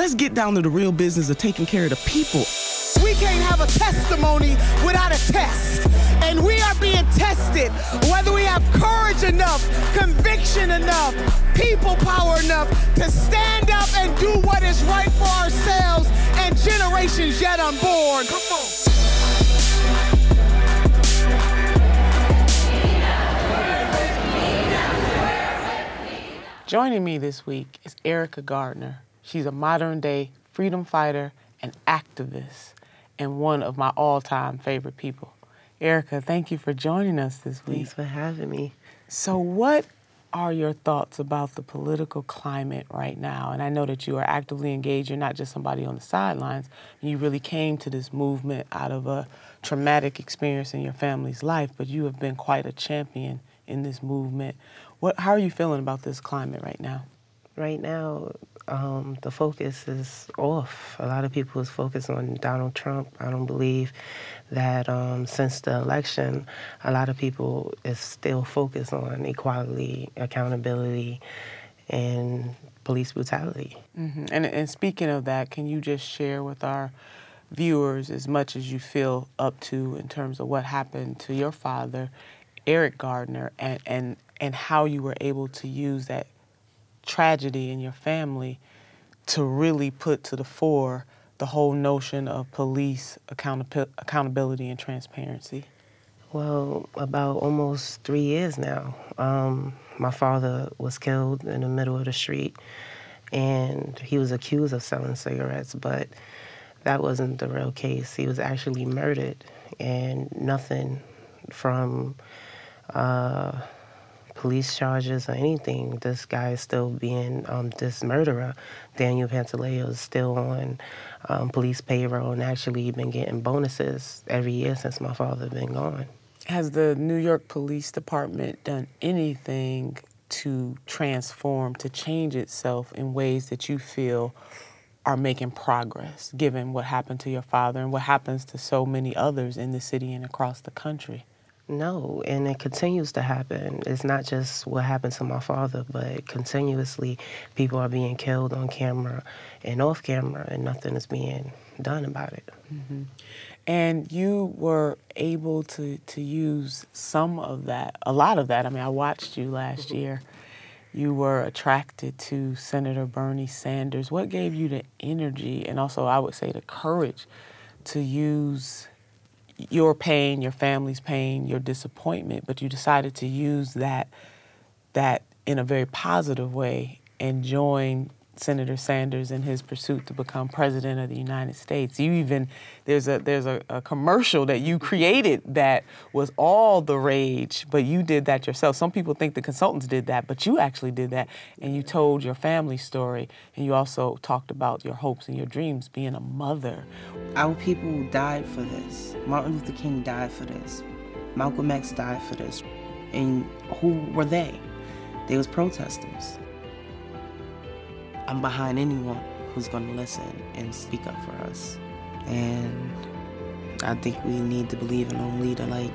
let's get down to the real business of taking care of the people. We can't have a testimony without a test. And we are being tested whether we have courage enough, conviction enough, people power enough to stand up and do what is right for ourselves and generations yet unborn. Come on. Joining me this week is Erica Garner. She's a modern-day freedom fighter and activist, and one of my all-time favorite people. Erica, thank you for joining us this week. Thanks for having me. So what are your thoughts about the political climate right now? And I know that you are actively engaged. You're not just somebody on the sidelines. You really came to this movement out of a traumatic experience in your family's life, but you have been quite a champion in this movement. How are you feeling about this climate right now? Right now, the focus is off. A lot of people is focused on Donald Trump. I don't believe that since the election, a lot of people is still focused on equality, accountability, and police brutality. Mm-hmm. And speaking of that, can you just share with our viewers as much as you feel up to in terms of what happened to your father, Eric Garner, and how you were able to use that tragedy in your family to really put to the fore the whole notion of police accountability and transparency? Well, about almost 3 years now. My father was killed in the middle of the street, and he was accused of selling cigarettes, but that wasn't the real case. He was actually murdered, and nothing from police charges or anything. This guy is still being, this murderer, Daniel Pantaleo, is still on police payroll and actually been getting bonuses every year since my father been gone. Has the New York Police Department done anything to transform, to change itself in ways that you feel are making progress, given what happened to your father and what happens to so many others in the city and across the country? No, and it continues to happen. It's not just what happened to my father, but continuously people are being killed on camera and off camera, and nothing is being done about it. Mm-hmm. And you were able to use some of that, a lot of that. I mean, I watched you last year. You were attracted to Senator Bernie Sanders. What gave you the energy and also, I would say, the courage to use your pain, your family's pain, your disappointment, but you decided to use that in a very positive way and join Senator Sanders in his pursuit to become president of the United States? You even, there's a commercial that you created that was all the rage, but you did that yourself. Some people think the consultants did that, but you actually did that, and you told your family story, and you also talked about your hopes and your dreams being a mother. Our people died for this. Martin Luther King died for this. Malcolm X died for this. And who were they? They was protesters. I'm behind anyone who's going to listen and speak up for us. And I think we need to believe in a leader like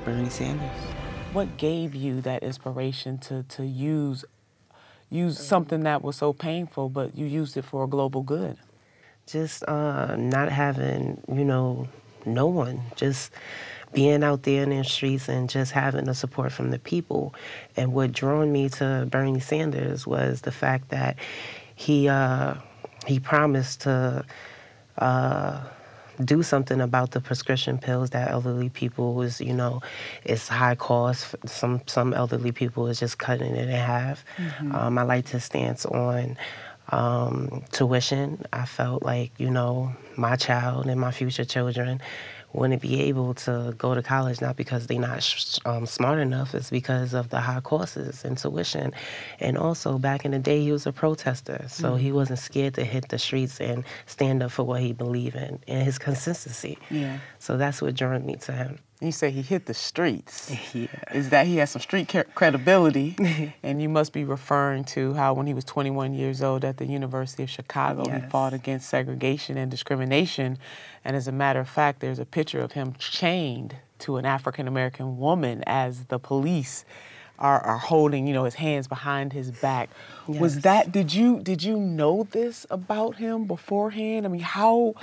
Bernie Sanders. What gave you that inspiration to use something that was so painful, but you used it for a global good? Just not having, no one. Just being out there in the streets and just having the support from the people. And what drew me to Bernie Sanders was the fact that he promised to do something about the prescription pills that elderly people was, it's high cost. Some elderly people is just cutting it in half. Mm-hmm. I liked his stance on tuition. I felt like, my child and my future children wouldn't be able to go to college, not because they're not smart enough, it's because of the high costs and tuition. And also, back in the day, he was a protester, so he wasn't scared to hit the streets and stand up for what he believed in and his consistency. Yeah. So that's what drew me to him. You say he hit the streets. Yeah. Is that he has some street credibility, and you must be referring to how when he was 21 years old at the University of Chicago, yes, he fought against segregation and discrimination. And as a matter of fact, there's a picture of him chained to an African-American woman as the police are holding, you know, his hands behind his back. Was Yes. that, did you know this about him beforehand? I mean, how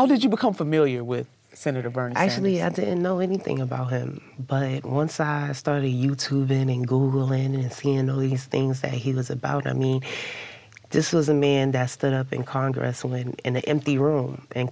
did you become familiar with Senator Bernie Actually, I Sanders? didn't know anything about him, but once I started YouTubing and Googling and seeing all these things that he was about, I mean, this was a man that stood up in Congress when in an empty room and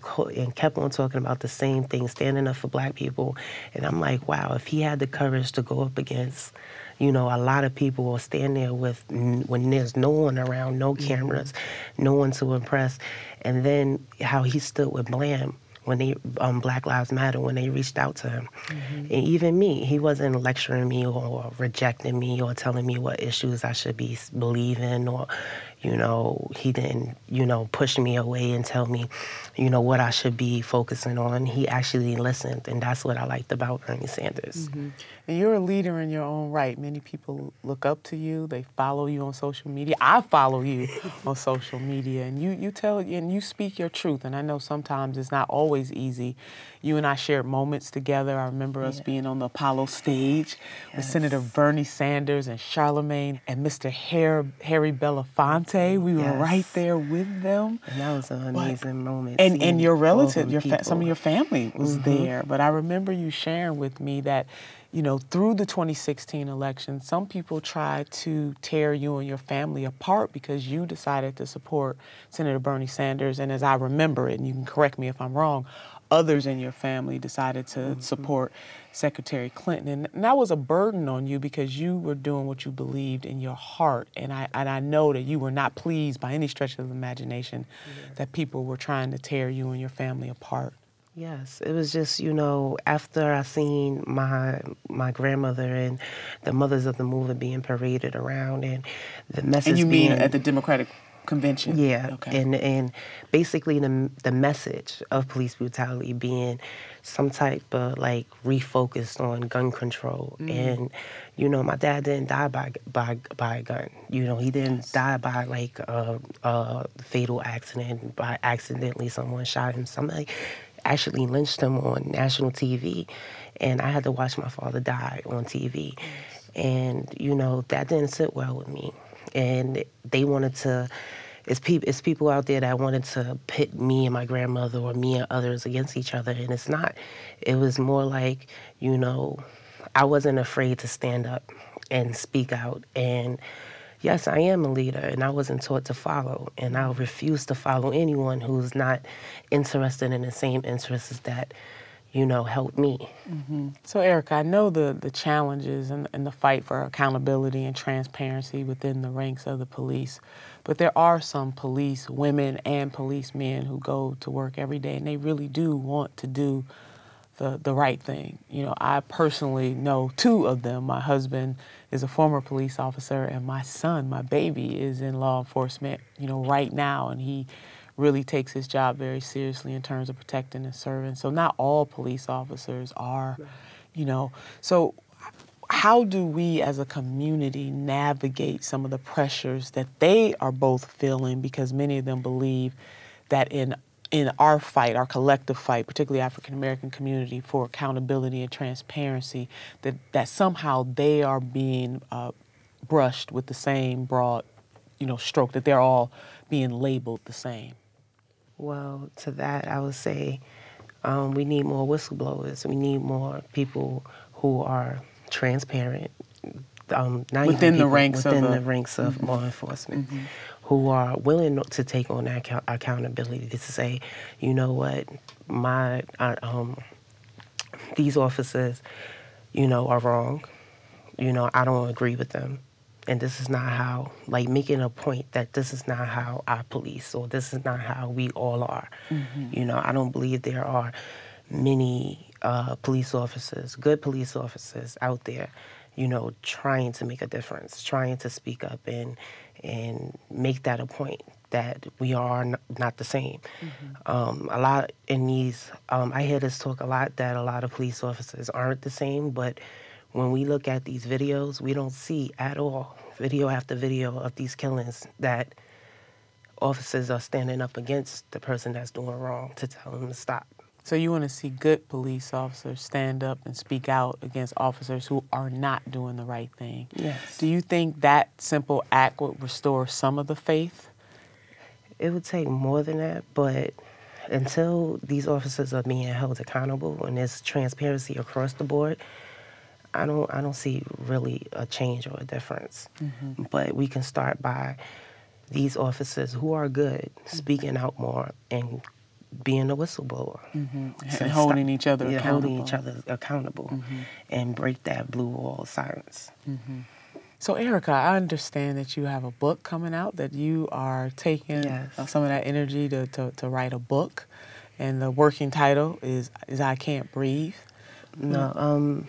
kept on talking about the same thing, standing up for black people. And I'm like, wow, if he had the courage to go up against, you know, a lot of people or stand there with when there's no one around, no cameras, no one to impress, and then how he stood with Blam when they Black Lives Matter, when they reached out to him. And even me, he wasn't lecturing me or rejecting me or telling me what issues I should be believing, or, you know, he didn't, you know, push me away and tell me, you know, what I should be focusing on. He actually listened, and that's what I liked about Bernie Sanders. And you're a leader in your own right. Many people look up to you. They follow you on social media. I follow you on social media, and you tell and you speak your truth. And I know sometimes it's not always easy. You and I shared moments together. I remember us being on the Apollo stage with Senator Bernie Sanders and Charlemagne and Mr. Harry Belafonte. We were right there with them. And that was an amazing moment. And seeing your all relative, them some of your family was there. But I remember you sharing with me that, you know, through the 2016 election, some people tried to tear you and your family apart because you decided to support Senator Bernie Sanders. And as I remember it, and you can correct me if I'm wrong, others in your family decided to support Secretary Clinton. And that was a burden on you because you were doing what you believed in your heart. And I know that you were not pleased by any stretch of the imagination that people were trying to tear you and your family apart. Yes, it was just, you know, after I seen my grandmother and the mothers of the movement being paraded around, and the message And you mean being, at the Democratic Convention? yeah, Okay. and basically the message of police brutality being some type of like refocused on gun control. And you know, my dad didn't die by a gun. You know, he didn't die by like a fatal accident, by accidentally someone shot him. Somebody actually lynched him on national TV, and I had to watch my father die on TV. And you know, that didn't sit well with me. And they wanted to, it's people out there that wanted to pit me and my grandmother or me and others against each other, and it's not. It was more like, you know, I wasn't afraid to stand up and speak out. And yes, I am a leader, and I wasn't taught to follow, and I refuse to follow anyone who's not interested in the same interests that, you know, helped me. So, Erica, I know the challenges and the fight for accountability and transparency within the ranks of the police, but there are some police women and policemen who go to work every day, and they really do want to do the right thing. You know, I personally know two of them. My husband is a former police officer, and my son, my baby, is in law enforcement, you know, right now, and he really takes his job very seriously in terms of protecting and serving. So not all police officers are, you know. So how do we as a community navigate some of the pressures that they are both feeling, because many of them believe that in our fight, our collective fight, particularly African-American community, for accountability and transparency, that somehow they are being brushed with the same broad, you know, stroke, that they're all being labeled the same? Well, to that, I would say we need more whistleblowers. We need more people who are transparent, not Within the people, ranks within of the ranks of law enforcement, who are willing to take on that accountability to say, you know what, these officers, you know, are wrong. You know, I don't agree with them. And this is not how, like making a point that this is not how I police, or this is not how we all are. You know, I don't believe there are many police officers, good police officers out there, you know, trying to make a difference, trying to speak up and make that a point that we are not the same. A lot in these, I hear this talk a lot that a lot of police officers aren't the same, but when we look at these videos, we don't see at all, video after video of these killings, that officers are standing up against the person that's doing wrong to tell them to stop. So you want to see good police officers stand up and speak out against officers who are not doing the right thing. Yes. Do you think that simple act would restore some of the faith? It would take more than that, but until these officers are being held accountable and there's transparency across the board, I don't see really a change or a difference. Mm-hmm. But we can start by these officers who are good speaking out more and being a whistleblower. Mm-hmm. So And holding each other accountable. Holding each other accountable and break that blue wall of silence. So, Erica, I understand that you have a book coming out, that you are taking Yes. some of that energy to write a book. And the working title is I Can't Breathe. No,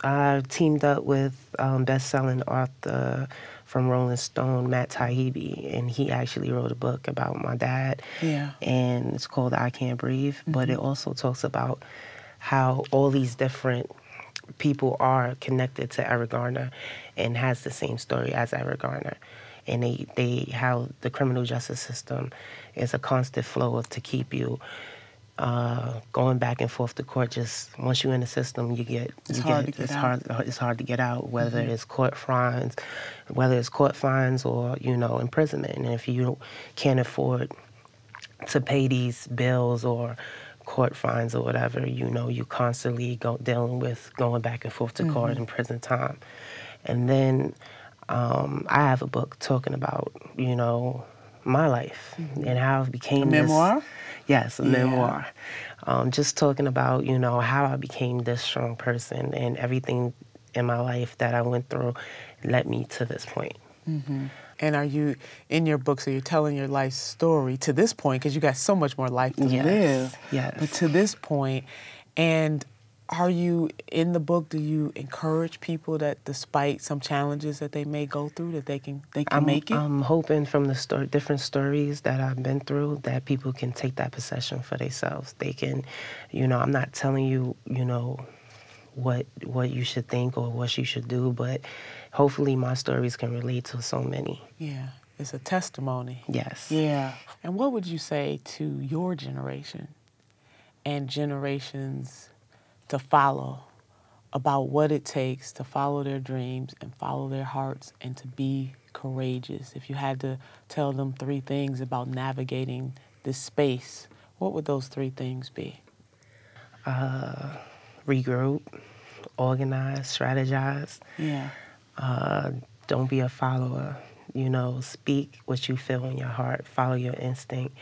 I teamed up with best-selling author from Rolling Stone, Matt Taibbi, and he actually wrote a book about my dad. Yeah. And it's called I Can't Breathe, but it also talks about how all these different people are connected to Eric Garner and has the same story as Eric Garner. And how the criminal justice system is a constant flow to keep you going back and forth to court. Just once you're in the system, it's hard to get out, whether it's court fines, or imprisonment. And if you can't afford to pay these bills or court fines or whatever, you constantly dealing with going back and forth to court and prison time. And then I have a book talking about my life and how I became a memoir? Yes, a memoir. Just talking about, how I became this strong person and everything in my life that I went through led me to this point. And are you, in your book, so you're telling your life story to this point, because you got so much more life to live. Yes. But to this point, and are you, in the book, do you encourage people that despite some challenges that they may go through, that they can make it? I'm hoping from the different stories that I've been through that people can take that possession for themselves. They can, I'm not telling you, what you should think or what you should do, but hopefully my stories can relate to so many. Yeah, it's a testimony. Yes. Yeah. And what would you say to your generation and generations to follow about what it takes to follow their dreams and follow their hearts and to be courageous? If you had to tell them 3 things about navigating this space, what would those 3 things be? Regroup, organize, strategize. Yeah. Don't be a follower. Speak what you feel in your heart. Follow your instinct.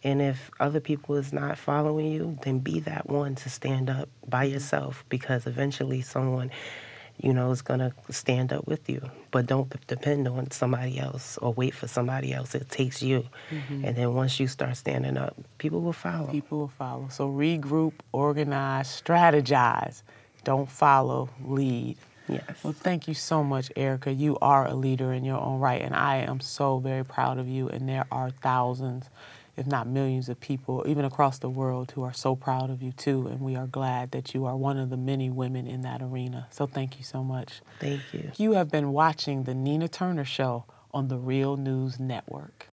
And if other people is not following you, then be that one to stand up by yourself, because eventually someone, is going to stand up with you. But don't depend on somebody else or wait for somebody else. It takes you. And then once you start standing up, people will follow. People will follow. So regroup, organize, strategize. Don't follow, lead. Yes. Well, thank you so much, Erica. You are a leader in your own right, and I am so very proud of you. And there are thousands, if not millions of people, even across the world, who are so proud of you, too. And we are glad that you are one of the many women in that arena. So thank you so much. Thank you. You have been watching The Nina Turner Show on the Real News Network.